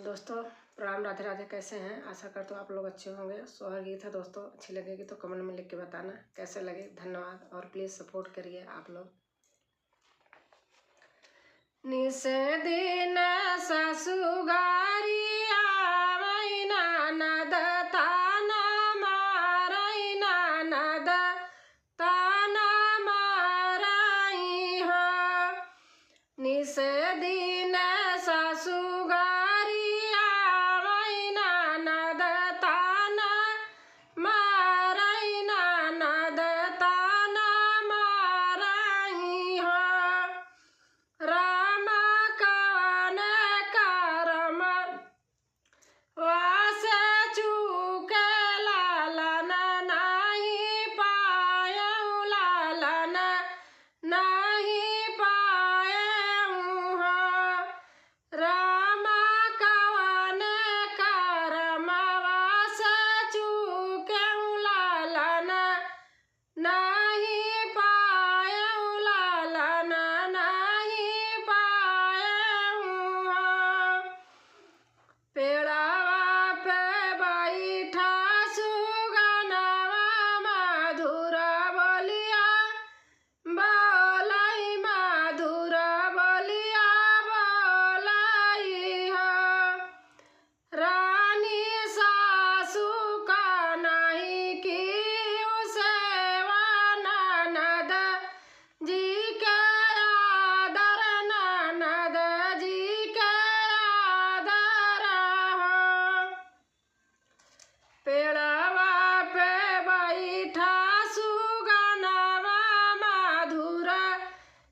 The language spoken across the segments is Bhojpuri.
दोस्तों प्रणाम, राधे राधे। कैसे हैं? आशा करता हूँ आप लोग अच्छे होंगे। सोहर गीत है दोस्तों, अच्छी लगेगी तो कमेंट में लिख के बताना कैसे लगे। धन्यवाद और प्लीज़ सपोर्ट करिए आप लोग। निसे दिन ससुगारिया मैना नद ताना मारई नद ताना मारई हो। निसे दिन ससुगारिया मैना नद ताना मारई नद ताना मारई हो। राम कवन करम वासे चूके लालन नहीं पायऊ लालन नहीं पायऊ हो। राम कवन करम वासे चूके लालन नहीं पायऊ लालन नहीं पायऊ हो। पेड़वा पे बैठा सुगनवा मधुर बोलिया बोलई मधुर बोलिया बोलई हो। रानी सासू का नहीं की सेवा ननद जी के आदर ननद जी के आदर हो। पेड़वा पे बैठा सुगनवा मधुर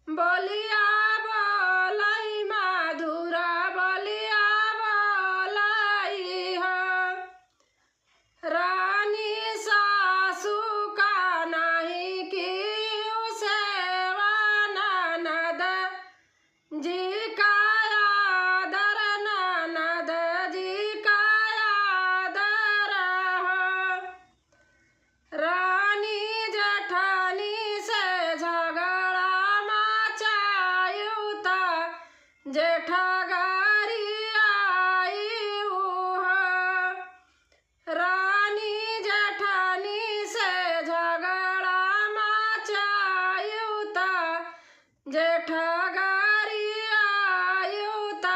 बोलिया बोलई मधुर बोलिया बोलई हो। रानी सासू का नहीं की सेवा ननद जी का आदर ननद जी का आदर हो। रानी जेठानी से झगड़ा मचायू त जेठगारी आयू हो। रानी जेठानी से झगड़ा मचायू त जेठगारी आयू त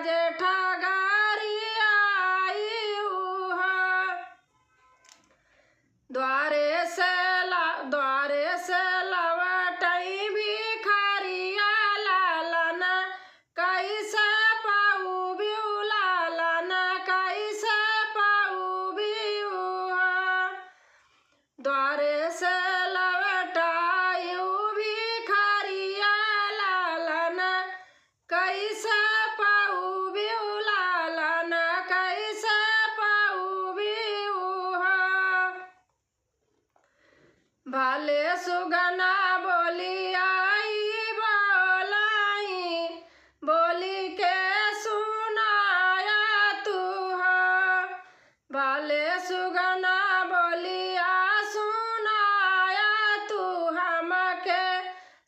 जेठगारी आयू हो। द्वारे से लवटई भिखारिया लालन कैसे पाऊ बिऊ लालन कैसे पाऊ बिऊ हो। द्वारे से लवटायू भिखारिया लालन कैसे पाऊ बिऊ लालन कैसे पाऊ बिऊ हो। भले सुगना बोली आई बोलाई बोली के सुनाया तू हो। भले सुगना बोलिया सुनाया तू हमके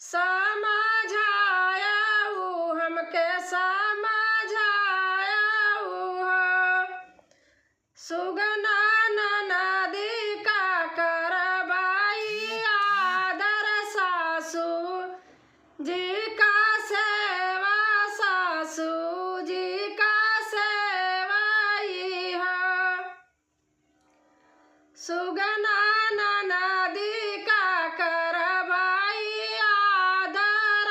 समझायाऊ हमके समझायाऊ हो। सुगना ननदी का करबाई आदर सासू जी का सेवा सासू जी का सेवाई हो। सुगना ननदी का करबाई आदर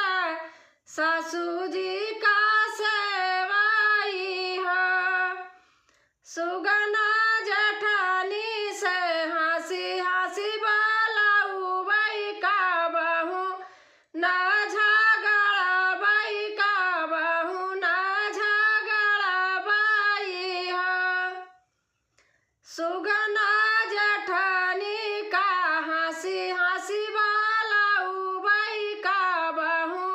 सासू जी का सेवाई हो। सुगना जेठानी से हंसी हंसी बोलाऊ बाई का बहू ना झगड़ा बाई का बहू ना झगड़ा बाई हो। सुगना जेठानी का हंसी हंसी बोलाऊ बाई का बहू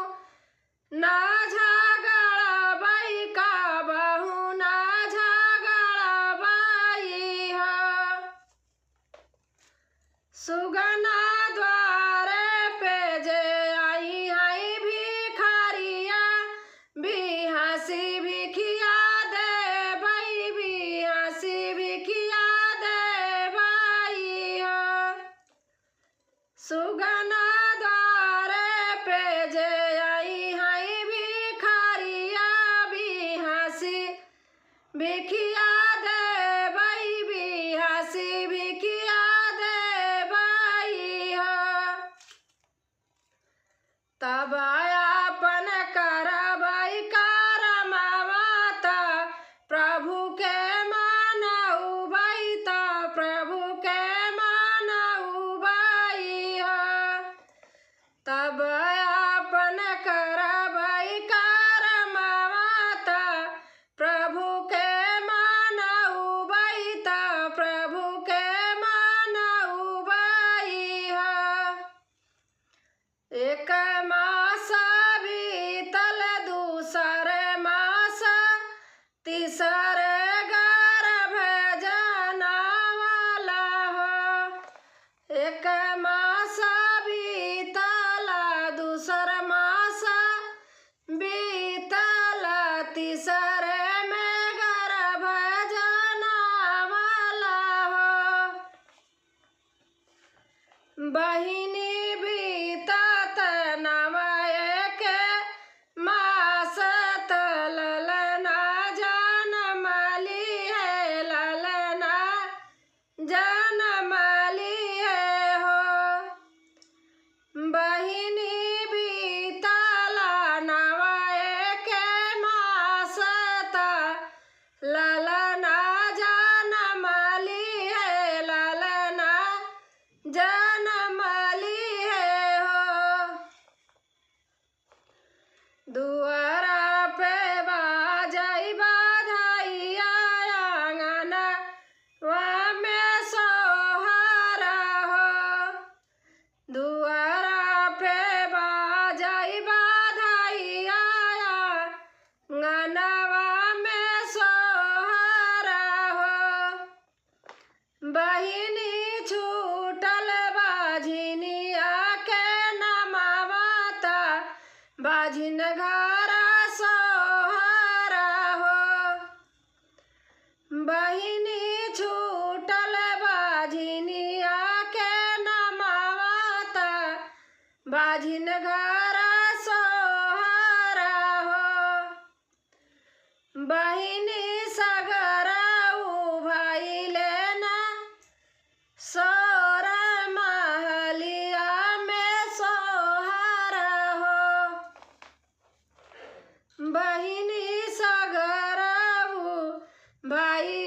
ना झगड़ा बाई का बहू ना झगड़ा बाई हो। सुगना द्वारे पे जे आई आई भिखारिया भी हंसी भिखिया दे भिखिया दे बाई बिहासी भिखिया दे बाई हो तब अपन करबाई करमाता प्रभु के मानऊ बाई तो प्रभु के मानऊ बाई हो तब अपन करबाई करमाता प्रभु के मानऊ बाई तो प्रभु के मानऊ बाई हो एक मास बीतल दूसर मास तीसर गर्भ जनावाला हो एक मास बीतल दूसर मास बीतल तीसर में गर्भ जनावाला हो बहिनी बीतत नवय के मास ललना जनमली है ललना जनमली है हो बहिनी बीतल नवय के मास ललना जनमली है ललना जनमली है हो दुआरा पे बाजाई बाधाइया आंगन में सोहरा हो दुआरा पे बाजाई बाधाइया आंगनवा में सोहरा हो बहिनी छूटल बाझिनिया के नमावता बाझिन घर सोहरा हो बहिनी छूटल बाझिनिया के नमावता बाझिन घर सोहरा हो बहिनी सगरऊ भइले ना सोर महलिया में सोहरा हो बहिनी सगरऊ भाई